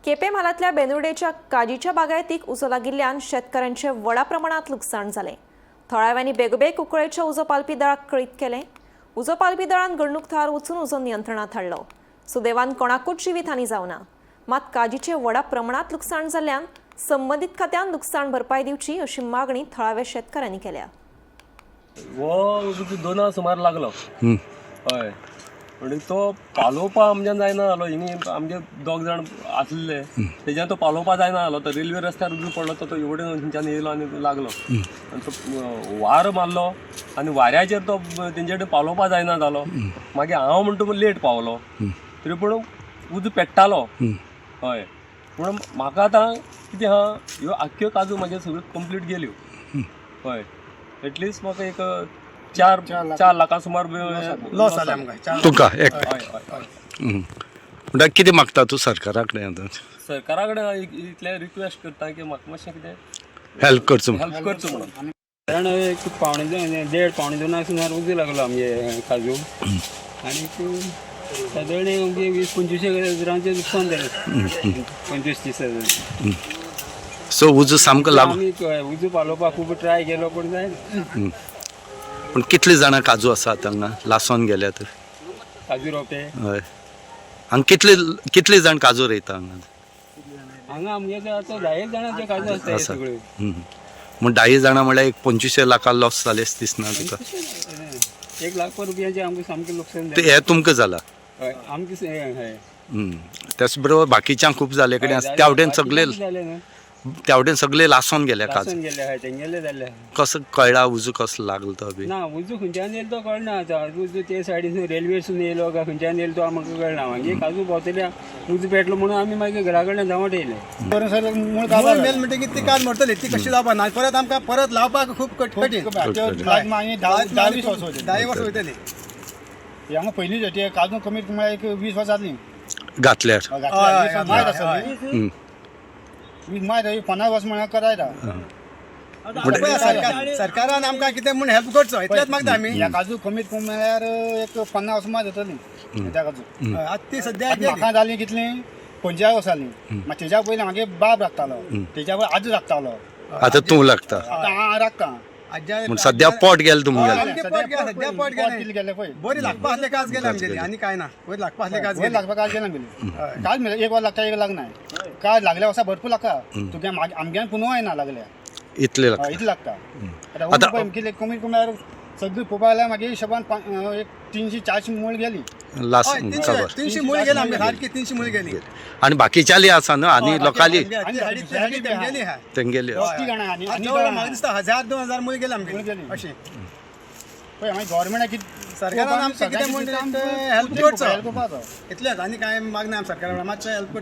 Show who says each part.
Speaker 1: केपें म्हालांतल्या बेनुर्डेच्या काजीच्या बागायतीक उजो लागिल्ल्यान शेतकाऱ्यांचे व्हडा प्रमाणात लुकसाण जालें। थळाव्यांनी बेगोबेग कुंकळेच्या उजो पालपी दळाक कळीत केलें। उजो पालपी दळान घडणूक थळार वचून उजो नियंत्रणात हाडलो। सुदैवान कोणाकूच जिवीतहानी जावना, मात काजीचे व्हडा प्रमाणात लुकसाण जाल्ल्यान संबंदीत खात्यान लुकसाण भरपाय दिवची अशी मागणी थळाव्या शेतकाऱ्यांनी केल्या।
Speaker 2: वो 2 सुमार लागलो हय, म्हणजे तो पालोवपा आमच्यान जायना जालो। हिंगी आमचे 2 जाण आसले, तेज्यान तो पालोवपा जायना जालो। तो रेल्वे रस्त्यार उजो पडलो, तो एवढे थंयच्यान येयलो आनी लागलो आनी तो वार मारलो आनी वाऱ्याचेर तो तेंचे कडेन पालोवपा जायना जालो। मागीर हांव म्हणटा लेट पावलो, तरी पूण उजो पेट्टालो हय। पूण म्हाका आतां कितें आहा, ह्यो आख्ख्यो काजू म्हाज्यो सगळ्यो कंप्लीट गेल्यो हय। एटलिस्ट म्हाका एक 4 लाखां सुमार लॉस जालें आमकां
Speaker 3: तुका एक म्हणल्यार कितें मागता तूं सरकारा कडेन आतां?
Speaker 2: सरकारा कडेन इतलें रिक्वेस्ट करता की म्हाका मातशें कितें
Speaker 3: हेल्प करचो
Speaker 2: म्हणून।
Speaker 4: कारण एक 1.5-2 सुमार उजो लागलो आमचे काजू आनी सादारण 20-25 हजारांचें लुकसाण जालें। 25-30 हजार।
Speaker 3: सो उजो सामको लागलो।
Speaker 4: आमी उजो पालोवपाक खूब ट्राय केलो पूण जायना।
Speaker 3: पूण कितले जाणां काजू आसात हांगा लासोन गेल्या तर?
Speaker 4: काजू रोंपे
Speaker 3: हय, हांगा कितले जाण काजू रोयता
Speaker 4: हांगा आमगे आतां 10 जाणांचे काजू आसता सगळे।
Speaker 3: म्हण 10 जाणां म्हणल्यार एक 25 लाखां लॉस जालेच दिसना तुका?
Speaker 4: 1 लाख रुपयाचें आमकां सामकें लुकसाण
Speaker 3: ते हे तुमकां जाला?
Speaker 4: हय आमकां हय।
Speaker 3: त्याच बरोबर बाकीच्यांक खूब जाले कडेन आसा, त्या वटेन सगळे लासोन गेल्या काजू।
Speaker 4: गेले हय, तेंगेले जाले।
Speaker 3: कसो कळ्ळा उजो कसो लागलो तो बी?
Speaker 4: ना उजो खंयच्यान येयलो तो कळना। आतां उजो ते सायडीन रेल्वेसून येयलो काय खंयच्यान येयलो तो आमकां कळना। मागीर काजू भोंवतल्या उजो पेटलो म्हणून आमी मागीर घरा कडल्यान धांवत येयले।
Speaker 5: मेल म्हणटकीर ती काज मोडटली, ती कशी जावपा ना। परत आमकां परत लावपाक खूब कठीण। 10 वर्स वयतली।
Speaker 6: हांगा पयलीं काजू कमीत कमी एक 20 वर्सां जातलीं
Speaker 3: घातल्यार।
Speaker 6: मायत 50 वर्स म्हळ्यार करायला।
Speaker 5: सरकारान आमकां कितें म्हूण हेल्प करचो, इतलेंच मागता आमी।
Speaker 6: ह्या काजू कमीत कमी म्हळ्यार एक 50 वर्सां मात जातलीं त्या काजू।
Speaker 5: आतां ती सद्या
Speaker 6: म्हाका जालीं कितलीं 45 वर्सांनी। मागीर तेज्या पयलीं म्हागे बाब राखतालो, तेज्या पयलीं आजू राखतालो।
Speaker 3: आतां तूं लागता?
Speaker 6: आतां हांव राखता।
Speaker 3: म्हण सद्या पोट गेलें तुमगेलें?
Speaker 5: सद्या पोट
Speaker 6: गेले पळय।
Speaker 5: बरी लागपा आसले काज गेले आमगेली, आनी कांय ना। बरी लागपा आसले काज गेले।
Speaker 6: लागपा काज गेले आमगेली। काज म्हणल्यार 1 वर लागता, 1 लागना। काज लागल्या वर्सा भरपूर लागता। तुगे आमगेन पुनू येना लागल्या
Speaker 3: इतले लागता?
Speaker 6: इतलें लागता। आतां कितें कमीत कमी सगळी पळोवपाक गेल्यार मागीर हिशोबान एक 300-400 मूळ गेली।
Speaker 5: 300 मूळ गेली आमगे, सारकी 300 मूळ गेली।
Speaker 3: आनी बाकीच्याली आसा न्हू? आनी लोकाली तेंगेली
Speaker 5: म्हाका दिसता 1000-2000 मूळ गेली आमगे अशी।
Speaker 6: गव्हर्मेंटाक कितें
Speaker 5: सरकारान आमकां कितें हेल्प करचो, इतलेंच। आनी कांय मागना सरकारा मातशें हेल्प करचो।